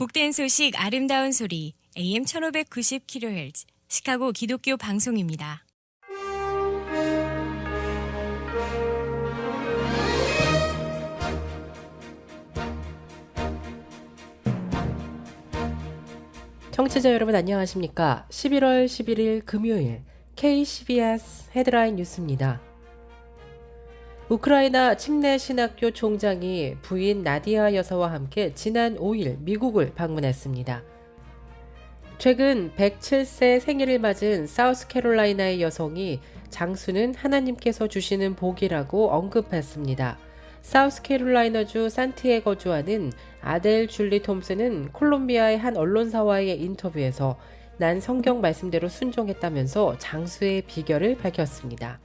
복된 소식 아름다운 소리 AM 1590kHz 시카고 기독교 방송입니다. 청취자 여러분 안녕하십니까? 11월 11일 금요일 KCBS 헤드라인 뉴스입니다. 우크라이나 침례신학교 총장이 부인 나디아 여사와 함께 지난 5일 미국을 방문했습니다. 최근 107세 생일을 맞은 사우스캐롤라이나의 여성이 장수는 하나님께서 주시는 복이라고 언급했습니다. 사우스캐롤라이나주 산티에 거주하는 아델 줄리 톰슨은 콜롬비아의 한 언론사와의 인터뷰에서 난 성경 말씀대로 순종했다면서 장수의 비결을 밝혔습니다.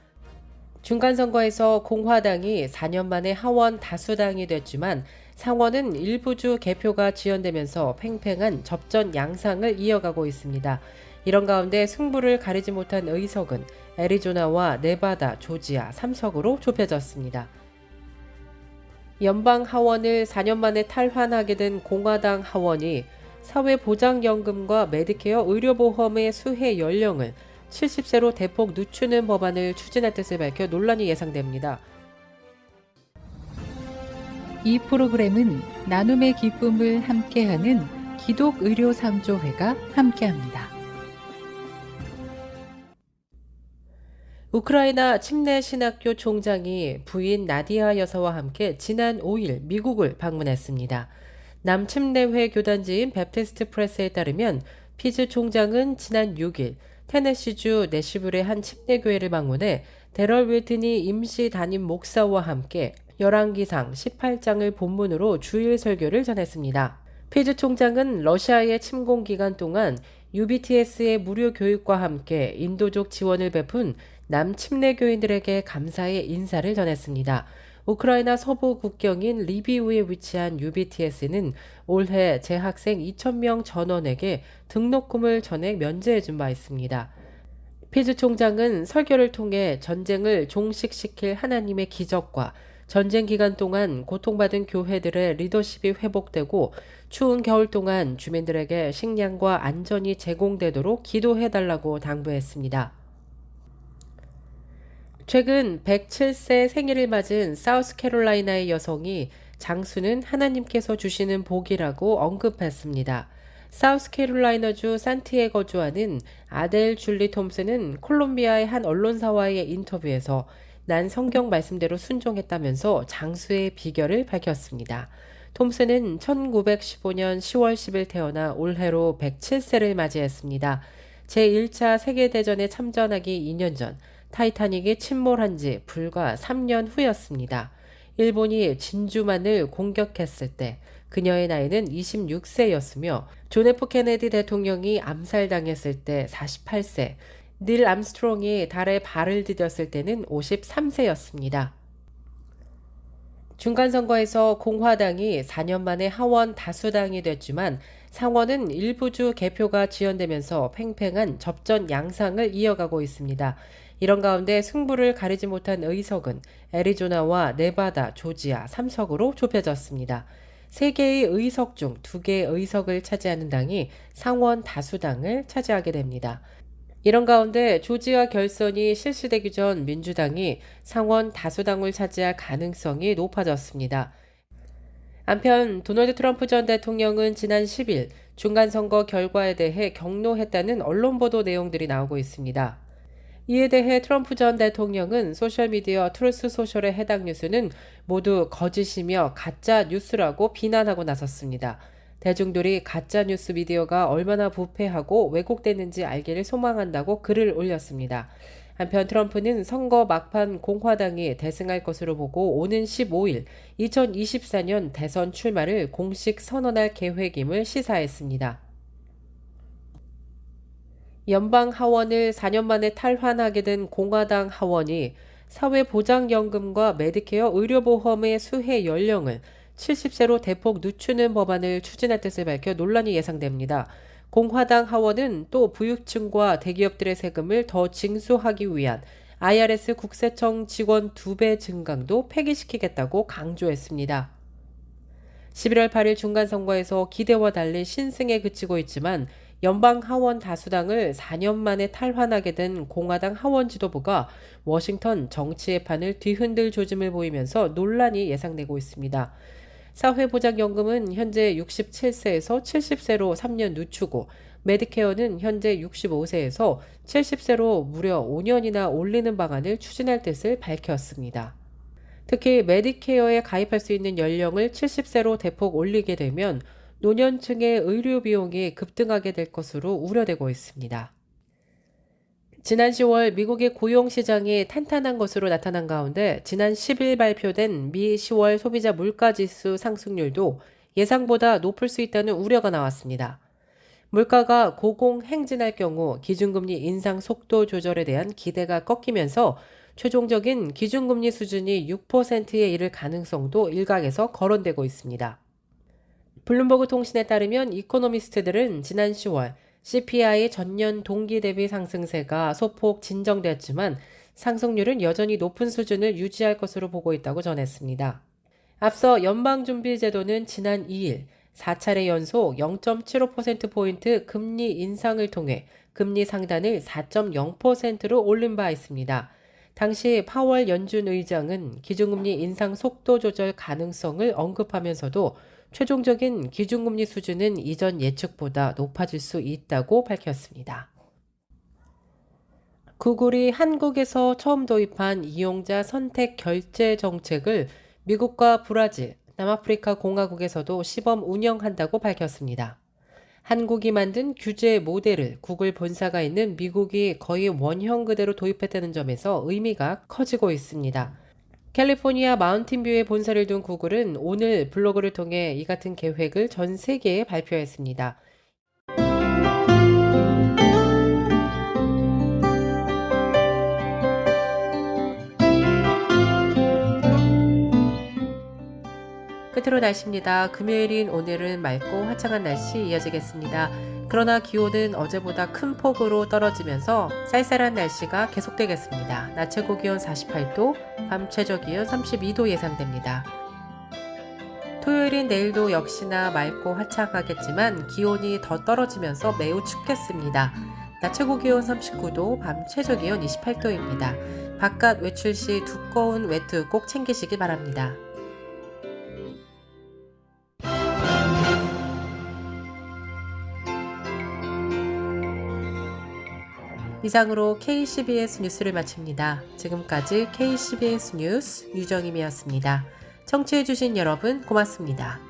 중간선거에서 공화당이 4년 만에 하원 다수당이 됐지만 상원은 일부주 개표가 지연되면서 팽팽한 접전 양상을 이어가고 있습니다. 이런 가운데 승부를 가리지 못한 의석은 애리조나와 네바다, 조지아 3석으로 좁혀졌습니다. 연방 하원을 4년 만에 탈환하게 된 공화당 하원이 사회보장연금과 메디케어 의료보험의 수혜 연령을 70세로 대폭 늦추는 법안을 추진할 뜻을 밝혀 논란이 예상됩니다. 이 프로그램은 나눔의 기쁨을 함께하는 기독의료상조회가 함께합니다. 우크라이나 침례신학교 총장이 부인 나디아 여사와 함께 지난 5일 미국을 방문했습니다. 남침례회 교단지인 베프티스트 프레스에 따르면 피즈 총장은 지난 6일 테네시주 내시불의 한 침례교회를 방문해 데럴 윌튼이 임시 담임 목사와 함께 열왕기상 18장을 본문으로 주일 설교를 전했습니다. 피즈 총장은 러시아의 침공 기간 동안 UBTS의 무료 교육과 함께 인도적 지원을 베푼 남침례교인들에게 감사의 인사를 전했습니다. 우크라이나 서부 국경인 리비우에 위치한 UBTS는 올해 재학생 2,000명 전원에게 등록금을 전액 면제해준 바 있습니다. 피즈 총장은 설교를 통해 전쟁을 종식시킬 하나님의 기적과 전쟁 기간 동안 고통받은 교회들의 리더십이 회복되고 추운 겨울 동안 주민들에게 식량과 안전이 제공되도록 기도해달라고 당부했습니다. 최근 107세 생일을 맞은 사우스캐롤라이나의 여성이 장수는 하나님께서 주시는 복이라고 언급했습니다. 사우스캐롤라이나주 산티에 거주하는 아델 줄리 톰슨은 콜롬비아의 한 언론사와의 인터뷰에서 난 성경 말씀대로 순종했다면서 장수의 비결을 밝혔습니다. 톰슨은 1915년 10월 10일 태어나 올해로 107세를 맞이했습니다. 제1차 세계대전에 참전하기 2년 전 타이타닉이 침몰한 지 불과 3년 후였습니다. 일본이 진주만을 공격했을 때 그녀의 나이는 26세였으며 존 F 케네디 대통령이 암살당했을 때 48세, 닐 암스트롱이 달에 발을 디뎠을 때는 53세였습니다. 중간선거에서 공화당이 4년 만에 하원 다수당이 됐지만 상원은 일부주 개표가 지연되면서 팽팽한 접전 양상을 이어가고 있습니다. 이런 가운데 승부를 가리지 못한 의석은 애리조나와 네바다, 조지아 3석으로 좁혀졌습니다. 3개의 의석 중 2개의 의석을 차지하는 당이 상원 다수당을 차지하게 됩니다. 이런 가운데 조지아 결선이 실시되기 전 민주당이 상원 다수당을 차지할 가능성이 높아졌습니다. 한편 도널드 트럼프 전 대통령은 지난 10일 중간선거 결과에 대해 격노했다는 언론 보도 내용들이 나오고 있습니다. 이에 대해 트럼프 전 대통령은 소셜미디어 트루스 소셜의 해당 뉴스는 모두 거짓이며 가짜 뉴스라고 비난하고 나섰습니다. 대중들이 가짜 뉴스 미디어가 얼마나 부패하고 왜곡되는지 알기를 소망한다고 글을 올렸습니다. 한편 트럼프는 선거 막판 공화당이 대승할 것으로 보고 오는 15일 2024년 대선 출마를 공식 선언할 계획임을 시사했습니다. 연방 하원을 4년 만에 탈환하게 된 공화당 하원이 사회보장연금과 메디케어 의료보험의 수혜 연령을 70세로 대폭 늦추는 법안을 추진할 뜻을 밝혀 논란이 예상됩니다. 공화당 하원은 또 부유층과 대기업들의 세금을 더 징수하기 위한 IRS 국세청 직원 2배 증강도 폐기시키겠다고 강조했습니다. 11월 8일 중간선거에서 기대와 달리 신승에 그치고 있지만 연방 하원 다수당을 4년 만에 탈환하게 된 공화당 하원 지도부가 워싱턴 정치의 판을 뒤흔들 조짐을 보이면서 논란이 예상되고 있습니다. 사회보장연금은 현재 67세에서 70세로 3년 늦추고 메디케어는 현재 65세에서 70세로 무려 5년이나 올리는 방안을 추진할 뜻을 밝혔습니다. 특히 메디케어에 가입할 수 있는 연령을 70세로 대폭 올리게 되면 노년층의 의료 비용이 급등하게 될 것으로 우려되고 있습니다. 지난 10월 미국의 고용시장이 탄탄한 것으로 나타난 가운데 지난 10일 발표된 미 10월 소비자 물가지수 상승률도 예상보다 높을 수 있다는 우려가 나왔습니다. 물가가 고공행진할 경우 기준금리 인상 속도 조절에 대한 기대가 꺾이면서 최종적인 기준금리 수준이 6%에 이를 가능성도 일각에서 거론되고 있습니다. 블룸버그 통신에 따르면 이코노미스트들은 지난 10월 CPI 전년 동기 대비 상승세가 소폭 진정되었지만 상승률은 여전히 높은 수준을 유지할 것으로 보고 있다고 전했습니다. 앞서 연방준비제도는 지난 2일 4차례 연속 0.75%포인트 금리 인상을 통해 금리 상단을 4.0%로 올린 바 있습니다. 당시 파월 연준 의장은 기준금리 인상 속도 조절 가능성을 언급하면서도 최종적인 기준금리 수준은 이전 예측보다 높아질 수 있다고 밝혔습니다. 구글이 한국에서 처음 도입한 이용자 선택 결제 정책을 미국과 브라질, 남아프리카 공화국에서도 시범 운영한다고 밝혔습니다. 한국이 만든 규제 모델을 구글 본사가 있는 미국이 거의 원형 그대로 도입했다는 점에서 의미가 커지고 있습니다. 캘리포니아 마운틴뷰에 본사를 둔 구글은 오늘 블로그를 통해 이 같은 계획을 전 세계에 발표했습니다. 끝으로 날씨입니다. 금요일인 오늘은 맑고 화창한 날씨 이어지겠습니다. 그러나 기온은 어제보다 큰 폭으로 떨어지면서 쌀쌀한 날씨가 계속되겠습니다. 낮 최고 기온 48도, 밤 최저 기온 32도 예상됩니다. 토요일인 내일도 역시나 맑고 화창하겠지만 기온이 더 떨어지면서 매우 춥겠습니다. 낮 최고 기온 39도, 밤 최저 기온 28도입니다. 바깥 외출 시 두꺼운 외투 꼭 챙기시기 바랍니다. 이상으로 KCBS 뉴스를 마칩니다. 지금까지 KCBS 뉴스 유정임이었습니다. 청취해주신 여러분 고맙습니다.